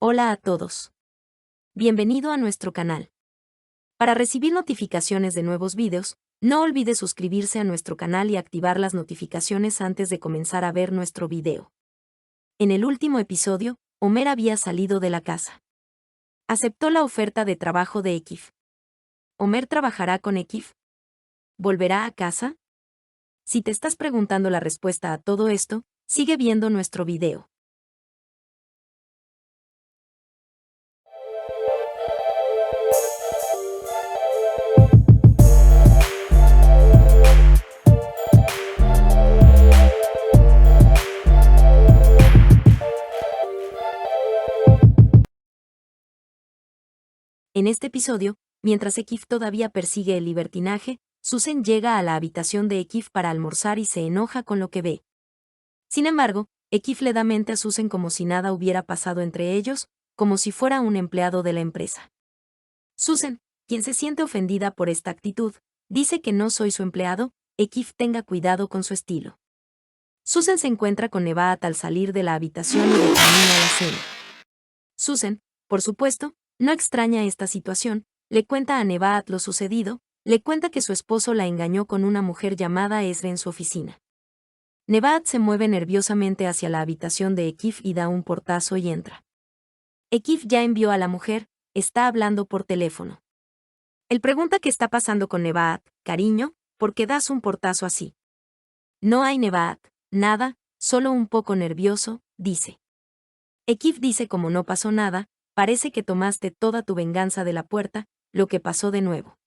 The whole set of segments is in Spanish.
Hola a todos. Bienvenido a nuestro canal. Para recibir notificaciones de nuevos videos, no olvide suscribirse a nuestro canal y activar las notificaciones antes de comenzar a ver nuestro video. En el último episodio, Homer había salido de la casa. Aceptó la oferta de trabajo de Ekif. ¿Homer trabajará con Ekif? ¿Volverá a casa? Si te estás preguntando la respuesta a todo esto, sigue viendo nuestro video. En este episodio, mientras Ekif todavía persigue el libertinaje, Susan llega a la habitación de Ekif para almorzar y se enoja con lo que ve. Sin embargo, Ekif le da mente a Susan como si nada hubiera pasado entre ellos, como si fuera un empleado de la empresa. Susan, quien se siente ofendida por esta actitud, dice que no soy su empleado, Ekif tenga cuidado con su estilo. Susan se encuentra con Nebahat al salir de la habitación y de camino a la cena. Susan, por supuesto, no extraña esta situación, le cuenta a Nebahat lo sucedido, le cuenta que su esposo la engañó con una mujer llamada Ezra en su oficina. Nebahat se mueve nerviosamente hacia la habitación de Ekif y da un portazo y entra. Ekif ya envió a la mujer, está hablando por teléfono. Él pregunta qué está pasando con Nebahat, cariño, ¿por qué das un portazo así? No hay Nebahat, nada, solo un poco nervioso, dice. Ekif dice como no pasó nada, parece que tomaste toda tu venganza de la puerta, lo que pasó de nuevo.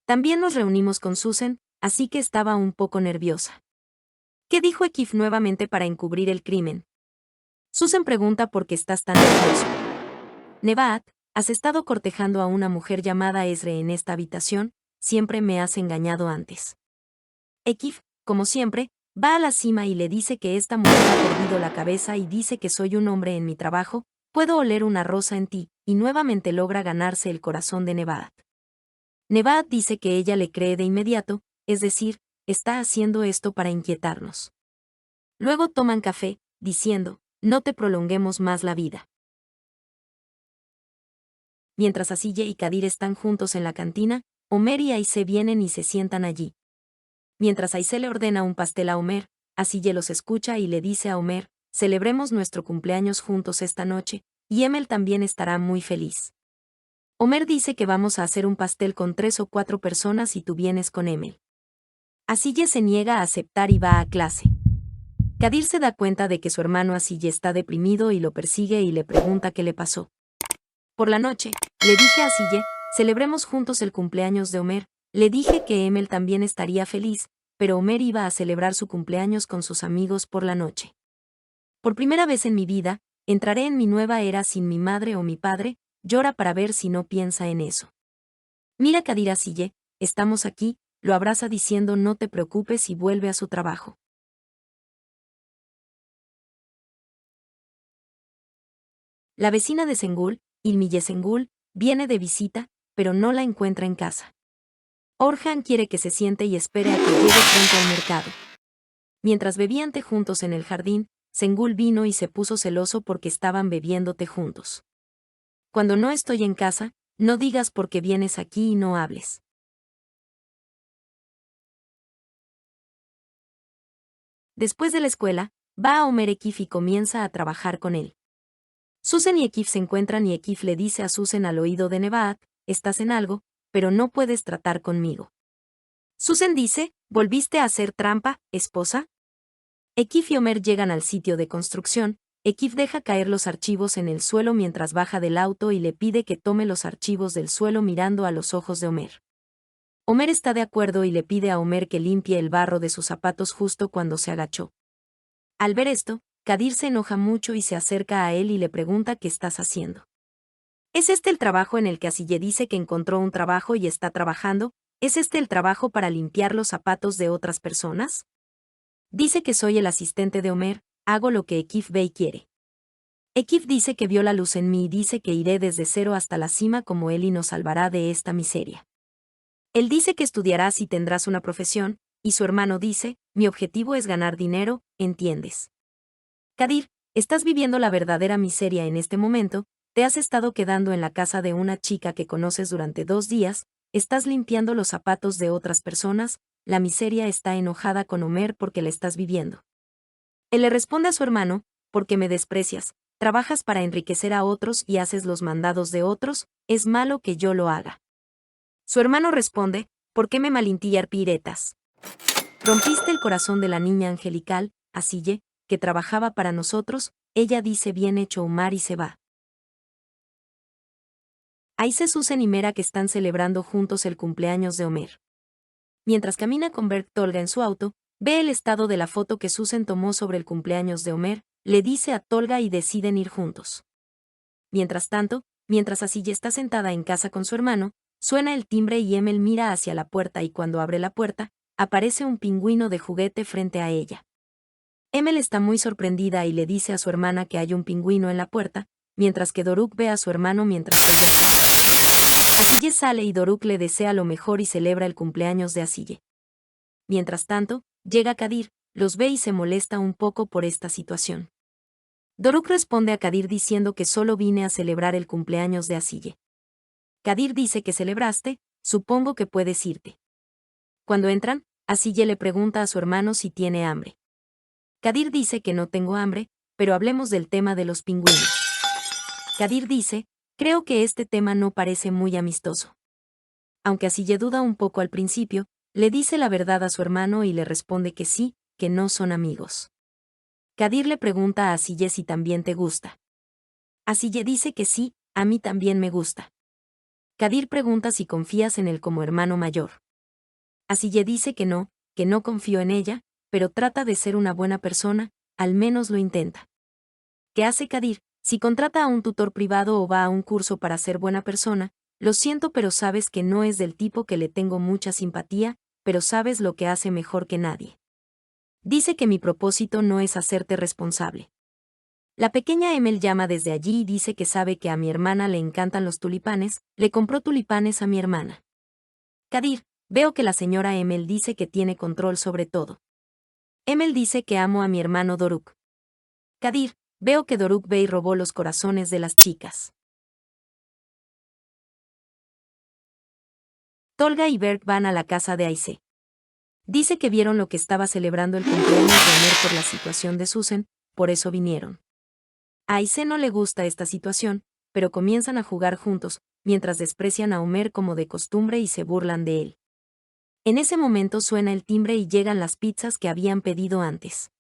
También nos reunimos con Susan, así que estaba un poco nerviosa. ¿Qué dijo Ekif nuevamente para encubrir el crimen? Susan pregunta por qué estás tan nervioso. Nebahat, has estado cortejando a una mujer llamada Ezra en esta habitación, siempre me has engañado antes. Ekif, como siempre, va a la cima y le dice que esta mujer ha perdido la cabeza y dice que soy un hombre en mi trabajo, puedo oler una rosa en ti, y nuevamente logra ganarse el corazón de Nebahat. Nebahat dice que ella le cree de inmediato, es decir, está haciendo esto para inquietarnos. Luego toman café, diciendo, no te prolonguemos más la vida. Mientras Asille y Kadir están juntos en la cantina, Homer y Aise vienen y se sientan allí. Mientras Aise le ordena un pastel a Homer, Asille los escucha y le dice a Homer, celebremos nuestro cumpleaños juntos esta noche, y Emel también estará muy feliz. Homer dice que vamos a hacer un pastel con 3 o 4 personas y tú vienes con Emel. Asille se niega a aceptar y va a clase. Kadir se da cuenta de que su hermano Asille está deprimido y lo persigue y le pregunta qué le pasó. Por la noche, le dije a Asille, celebremos juntos el cumpleaños de Homer, le dije que Emel también estaría feliz, pero Homer iba a celebrar su cumpleaños con sus amigos por la noche. Por primera vez en mi vida, entraré en mi nueva era sin mi madre o mi padre, llora para ver si no piensa en eso. Mira Kadir Asille, estamos aquí, lo abraza diciendo no te preocupes y vuelve a su trabajo. La vecina de Sengul, Ilmiye Sengul, viene de visita, pero no la encuentra en casa. Orhan quiere que se siente y espere a que llegue pronto al mercado. Mientras bebían té juntos en el jardín, Sengul vino y se puso celoso porque estaban bebiendo té juntos. Cuando no estoy en casa, no digas por qué vienes aquí y no hables. Después de la escuela, va a Homer Ekif y comienza a trabajar con él. Susan y Ekif se encuentran y Ekif le dice a Susan al oído de Nebahat, estás en algo, pero no puedes tratar conmigo. Susan dice, ¿volviste a hacer trampa, esposa? Ekif y Homer llegan al sitio de construcción, Ekif deja caer los archivos en el suelo mientras baja del auto y le pide que tome los archivos del suelo mirando a los ojos de Homer. Homer está de acuerdo y le pide a Homer que limpie el barro de sus zapatos justo cuando se agachó. Al ver esto, Kadir se enoja mucho y se acerca a él y le pregunta qué estás haciendo. ¿Es este el trabajo en el que Asille dice que encontró un trabajo y está trabajando? ¿Es este el trabajo para limpiar los zapatos de otras personas? Dice que soy el asistente de Homer, hago lo que Ekif ve y quiere. Ekif dice que vio la luz en mí y dice que iré desde cero hasta la cima como él y nos salvará de esta miseria. Él dice que estudiarás y tendrás una profesión, y su hermano dice, mi objetivo es ganar dinero, ¿entiendes? Kadir, estás viviendo la verdadera miseria en este momento, te has estado quedando en la casa de una chica que conoces durante 2 días, estás limpiando los zapatos de otras personas, la miseria está enojada con Homer porque la estás viviendo. Él le responde a su hermano, porque me desprecias, trabajas para enriquecer a otros y haces los mandados de otros, es malo que yo lo haga. Su hermano responde, ¿por qué me piretas? Rompiste el corazón de la niña angelical, Asille, que trabajaba para nosotros, ella dice bien hecho Omar y se va. Aice, Susan y Mera que están celebrando juntos el cumpleaños de Homer. Mientras camina con Bert Tolga en su auto, ve el estado de la foto que Susan tomó sobre el cumpleaños de Homer, le dice a Tolga y deciden ir juntos. Mientras tanto, mientras Asille está sentada en casa con su hermano, suena el timbre y Emil mira hacia la puerta y cuando abre la puerta, aparece un pingüino de juguete frente a ella. Emil está muy sorprendida y le dice a su hermana que hay un pingüino en la puerta, mientras que Doruk ve a su hermano mientras ella sale. Asille sale y Doruk le desea lo mejor y celebra el cumpleaños de Asille. Mientras tanto, llega Kadir, los ve y se molesta un poco por esta situación. Doruk responde a Kadir diciendo que solo vine a celebrar el cumpleaños de Asille. Kadir dice que celebraste, supongo que puedes irte. Cuando entran, Asille le pregunta a su hermano si tiene hambre. Kadir dice que no tengo hambre, pero hablemos del tema de los pingüinos. Kadir dice, creo que este tema no parece muy amistoso. Aunque Asille duda un poco al principio, le dice la verdad a su hermano y le responde que sí, que no son amigos. Kadir le pregunta a Asille si también te gusta. Asille dice que sí, a mí también me gusta. Kadir pregunta si confías en él como hermano mayor. Asille dice que no confío en ella, pero trata de ser una buena persona, al menos lo intenta. ¿Qué hace Kadir? Si contrata a un tutor privado o va a un curso para ser buena persona, lo siento pero sabes que no es del tipo que le tengo mucha simpatía, pero sabes lo que hace mejor que nadie. Dice que mi propósito no es hacerte responsable. La pequeña Emil llama desde allí y dice que sabe que a mi hermana le encantan los tulipanes, le compró tulipanes a mi hermana. Kadir, veo que la señora Emil dice que tiene control sobre todo. Emil dice que amo a mi hermano Doruk. Kadir, veo que Doruk ve y robó los corazones de las chicas. Tolga y Bert van a la casa de Aice. Dice que vieron lo que estaba celebrando el cumpleaños de Homer por la situación de Susan, por eso vinieron. A Aice no le gusta esta situación, pero comienzan a jugar juntos, mientras desprecian a Homer como de costumbre y se burlan de él. En ese momento suena el timbre y llegan las pizzas que habían pedido antes.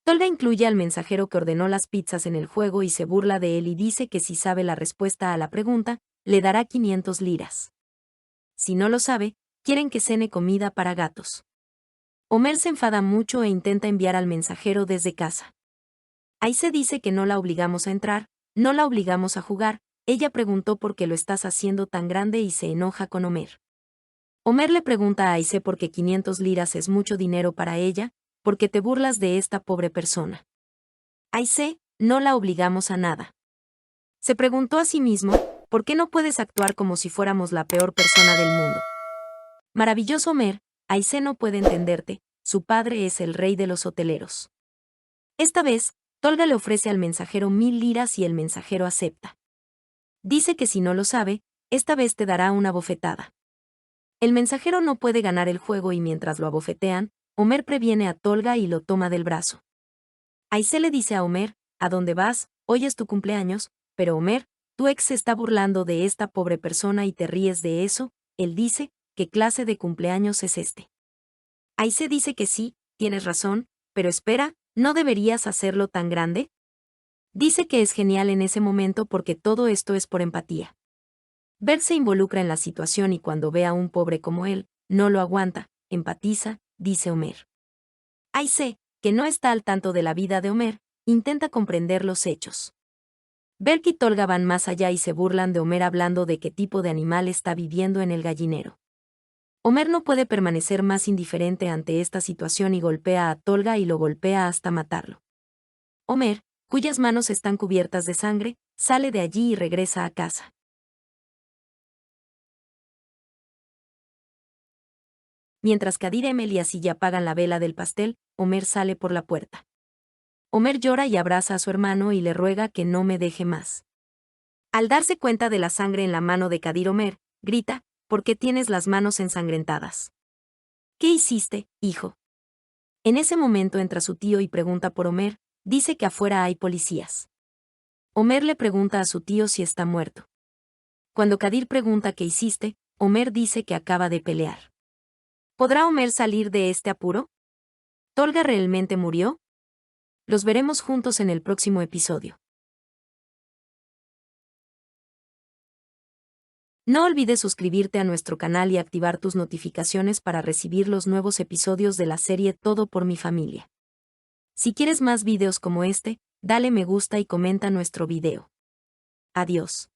Tolga incluye al mensajero que ordenó las pizzas en el juego y se burla de él y dice que si sabe la respuesta a la pregunta, le dará 500 liras. Si no lo sabe, quieren que cene comida para gatos. Homer se enfada mucho e intenta enviar al mensajero desde casa. Aice dice que no la obligamos a entrar, no la obligamos a jugar, ella preguntó por qué lo estás haciendo tan grande y se enoja con Homer. Homer le pregunta a Aice por qué 500 liras es mucho dinero para ella, porque te burlas de esta pobre persona. Aice, no la obligamos a nada. Se preguntó a sí mismo, ¿por qué no puedes actuar como si fuéramos la peor persona del mundo? Maravilloso Homer, Aice no puede entenderte, su padre es el rey de los hoteleros. Esta vez, Tolga le ofrece al mensajero 1000 liras y el mensajero acepta. Dice que si no lo sabe, esta vez te dará una bofetada. El mensajero no puede ganar el juego y mientras lo abofetean, Homer previene a Tolga y lo toma del brazo. Aice le dice a Homer, ¿a dónde vas? Hoy es tu cumpleaños, pero Homer, tu ex se está burlando de esta pobre persona y te ríes de eso, él dice, ¿qué clase de cumpleaños es este? Aice dice que sí, tienes razón, pero espera, ¿no deberías hacerlo tan grande? Dice que es genial en ese momento porque todo esto es por empatía. Bert se involucra en la situación y cuando ve a un pobre como él, no lo aguanta, empatiza, dice Homer. Aice, que no está al tanto de la vida de Homer, intenta comprender los hechos. Bert y Tolga van más allá y se burlan de Homer hablando de qué tipo de animal está viviendo en el gallinero. Homer no puede permanecer más indiferente ante esta situación y golpea a Tolga y lo golpea hasta matarlo. Homer, cuyas manos están cubiertas de sangre, sale de allí y regresa a casa. Mientras Kadir, Emil y Asille apagan la vela del pastel, Homer sale por la puerta. Homer llora y abraza a su hermano y le ruega que no me deje más. Al darse cuenta de la sangre en la mano de Kadir, Homer grita: ¿por qué tienes las manos ensangrentadas? ¿Qué hiciste, hijo? En ese momento entra su tío y pregunta por Homer, dice que afuera hay policías. Homer le pregunta a su tío si está muerto. Cuando Kadir pregunta qué hiciste, Homer dice que acaba de pelear. ¿Podrá Homer salir de este apuro? ¿Tolga realmente murió? Los veremos juntos en el próximo episodio. No olvides suscribirte a nuestro canal y activar tus notificaciones para recibir los nuevos episodios de la serie Todo por mi familia. Si quieres más videos como este, dale me gusta y comenta nuestro video. Adiós.